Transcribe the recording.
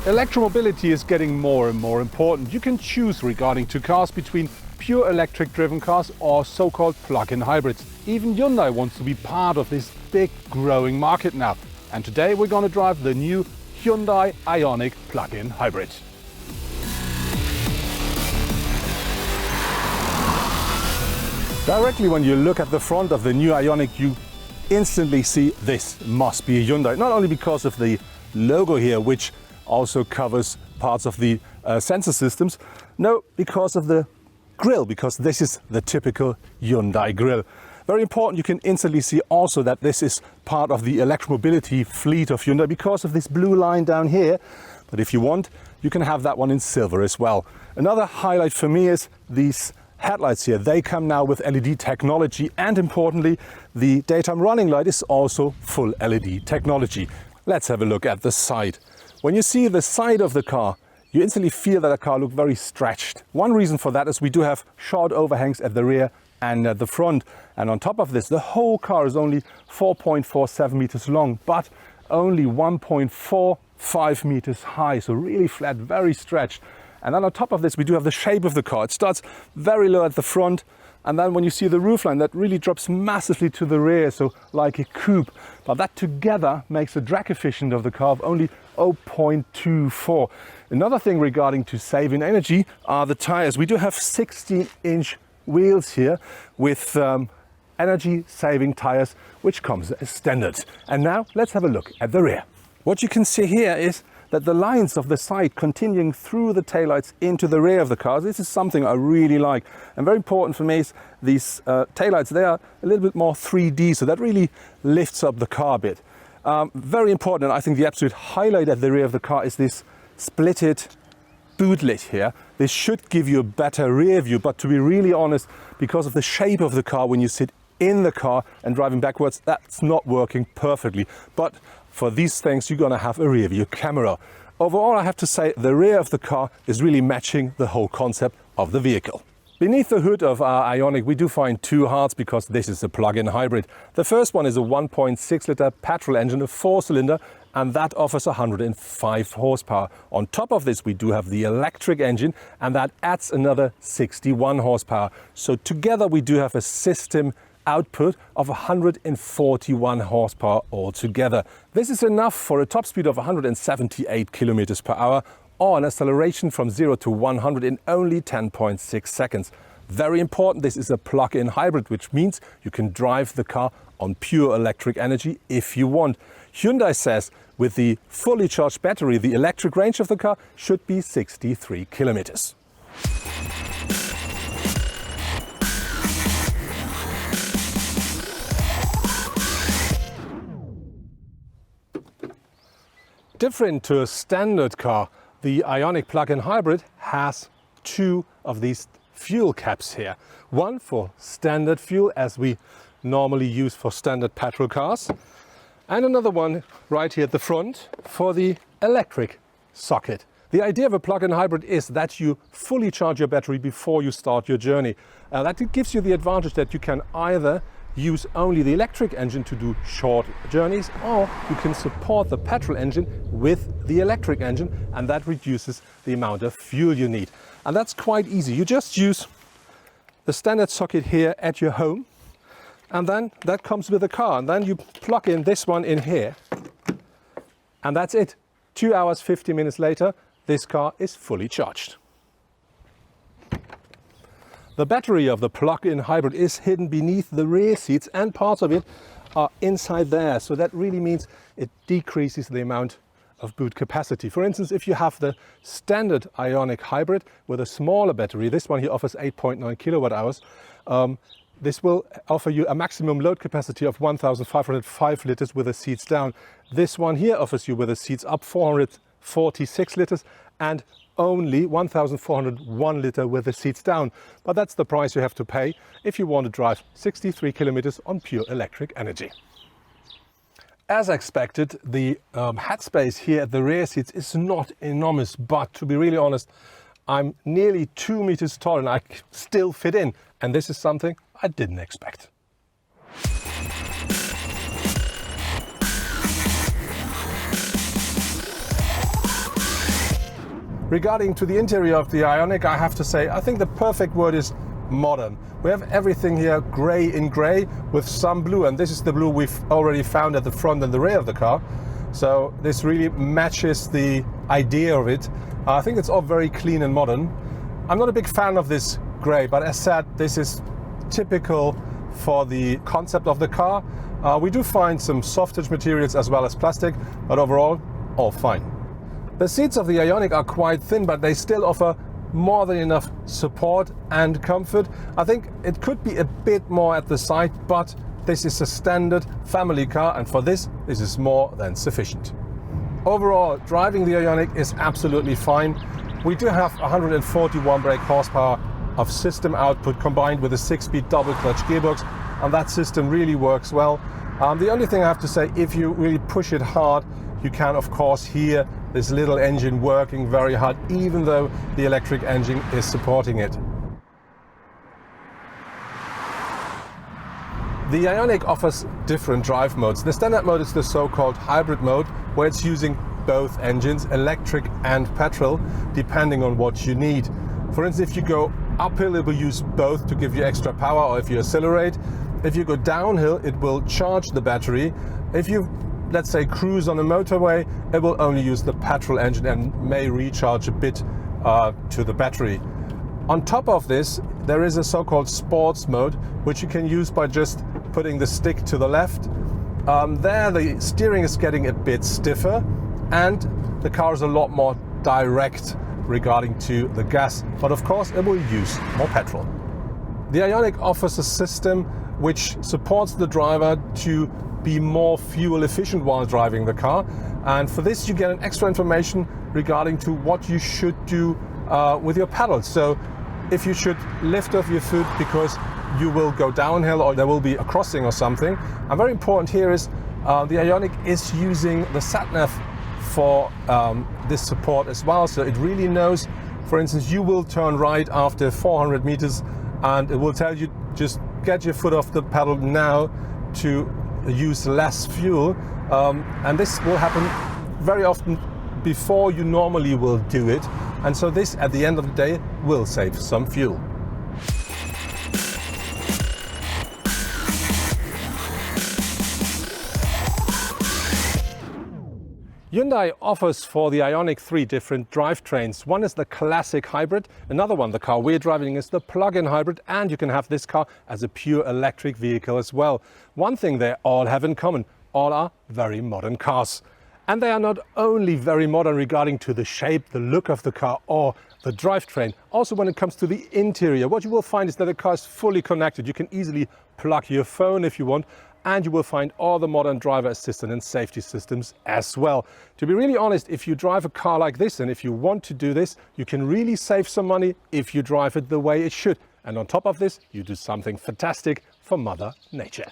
Electromobility is getting more and more important. You can choose regarding to cars between pure electric driven cars or so-called plug-in hybrids. Even Hyundai wants to be part of this big growing market now. And today we're going to drive the new Hyundai Ioniq plug-in hybrid. Directly when you look at the front of the new Ioniq, you instantly see this must be a Hyundai. Not only because of the logo here, which also covers parts of the sensor systems. No, because of the grille, because this is the typical Hyundai grille. Very important, you can instantly see also that this is part of the electromobility fleet of Hyundai because of this blue line down here. But if you want, you can have that one in silver as well. Another highlight for me is these headlights here. They come now with LED technology, and importantly, the daytime running light is also full LED technology. Let's have a look at the side. When you see the side of the car, you instantly feel that the car looks very stretched. One reason for that is we do have short overhangs at the rear and at the front. And on top of this, the whole car is only 4.47 meters long, but only 1.45 meters high. So really flat, very stretched. And then on top of this, we do have the shape of the car. It starts very low at the front. And then when you see the roofline, that really drops massively to the rear, so like a coupe. But that together makes the drag efficient of the car of only 0.24. Another thing regarding to saving energy are the tires. We do have 16-inch wheels here with energy-saving tires, which comes as standard. And now let's have a look at the rear. What you can see here is that the lines of the side continuing through the taillights into the rear of the car. This is something I really like. And very important for me is these taillights, they are a little bit more 3D, so that really lifts up the car a bit. Very important, and I think the absolute highlight at the rear of the car is this splitted boot lid here. This should give you a better rear view, but to be really honest, because of the shape of the car when you sit in the car and driving backwards, that's not working perfectly. But for these things, you're gonna have a rear view camera. Overall, I have to say the rear of the car is really matching the whole concept of the vehicle. Beneath the hood of our Ioniq, we do find two hearts because this is a plug-in hybrid. The first one is a 1.6 liter petrol engine, a 4-cylinder, and that offers 105 horsepower. On top of this, we do have the electric engine, and that adds another 61 horsepower. So together we do have a system output of 141 horsepower altogether. This is enough for a top speed of 178 kilometers per hour or an acceleration from 0 to 100 in only 10.6 seconds. Very important, this is a plug-in hybrid, which means you can drive the car on pure electric energy if you want. Hyundai says with the fully charged battery, the electric range of the car should be 63 kilometers. Different to a standard car, the Ioniq plug-in hybrid has two of these fuel caps here. One for standard fuel, as we normally use for standard petrol cars, and another one right here at the front for the electric socket. The idea of a plug-in hybrid is that you fully charge your battery before you start your journey. That it gives you the advantage that you can either use only the electric engine to do short journeys, or you can support the petrol engine with the electric engine, and that reduces the amount of fuel you need. And that's quite easy. You just use the standard socket here at your home, and then that comes with the car. And then you plug in this one in here, and that's it. 2 hours, 50 minutes later, this car is fully charged. The battery of the plug-in hybrid is hidden beneath the rear seats, and parts of it are inside there. So that really means it decreases the amount of boot capacity. For instance, if you have the standard Ioniq hybrid with a smaller battery, this one here offers 8.9 kilowatt hours. This will offer you a maximum load capacity of 1,505 liters with the seats down. This one here offers you with the seats up 446 liters and only 1,401 liter with the seats down. But that's the price you have to pay if you want to drive 63 kilometers on pure electric energy. As expected, the headspace here at the rear seats is not enormous, but to be really honest, I'm nearly 2 meters tall and I still fit in. And this is something I didn't expect. Regarding to the interior of the Ioniq, I have to say, I think the perfect word is modern. We have everything here grey in grey with some blue, and this is the blue we've already found at the front and the rear of the car. So this really matches the idea of it. I think it's all very clean and modern. I'm not a big fan of this grey, but as said, this is typical for the concept of the car. We do find some soft touch materials as well as plastic, but overall, all fine. The seats of the Ioniq are quite thin, but they still offer more than enough support and comfort. I think it could be a bit more at the side, but this is a standard family car, and for this is more than sufficient. Overall, driving the Ioniq is absolutely fine. We do have 141 brake horsepower of system output combined with a 6-speed double clutch gearbox, and that system really works well. The only thing I have to say, if you really push it hard, you can of course hear this little engine working very hard, even though the electric engine is supporting it. The Ioniq offers different drive modes. The standard mode is the so-called hybrid mode, where it's using both engines, electric and petrol, depending on what you need. For instance, if you go uphill, it will use both to give you extra power, or if you accelerate. If you go downhill, it will charge the battery. If you, let's say, cruise on a motorway, it will only use the petrol engine and may recharge a bit to the battery. On top of this, there is a so-called sports mode, which you can use by just putting the stick to the left. There the steering is getting a bit stiffer, and the car is a lot more direct regarding to the gas, but of course it will use more petrol. The Ioniq offers a system which supports the driver to be more fuel efficient while driving the car, and for this you get an extra information regarding to what you should do with your pedals. So if you should lift off your foot because you will go downhill or there will be a crossing or something. And very important here is the Ioniq is using the sat-nav for this support as well, so it really knows, for instance, you will turn right after 400 meters, and it will tell you just get your foot off the pedal now to use less fuel, and this will happen very often before you normally will do it, and so this at the end of the day will save some fuel. Hyundai offers for the Ioniq 3 different drivetrains. One is the classic hybrid, another one, the car we're driving, is the plug-in hybrid, and you can have this car as a pure electric vehicle as well. One thing they all have in common, all are very modern cars. And they are not only very modern regarding to the shape, the look of the car or the drivetrain, also when it comes to the interior, what you will find is that the car is fully connected. You can easily plug your phone if you want, and you will find all the modern driver assistant and safety systems as well. To be really honest, if you drive a car like this and if you want to do this, you can really save some money if you drive it the way it should. And on top of this, you do something fantastic for Mother Nature.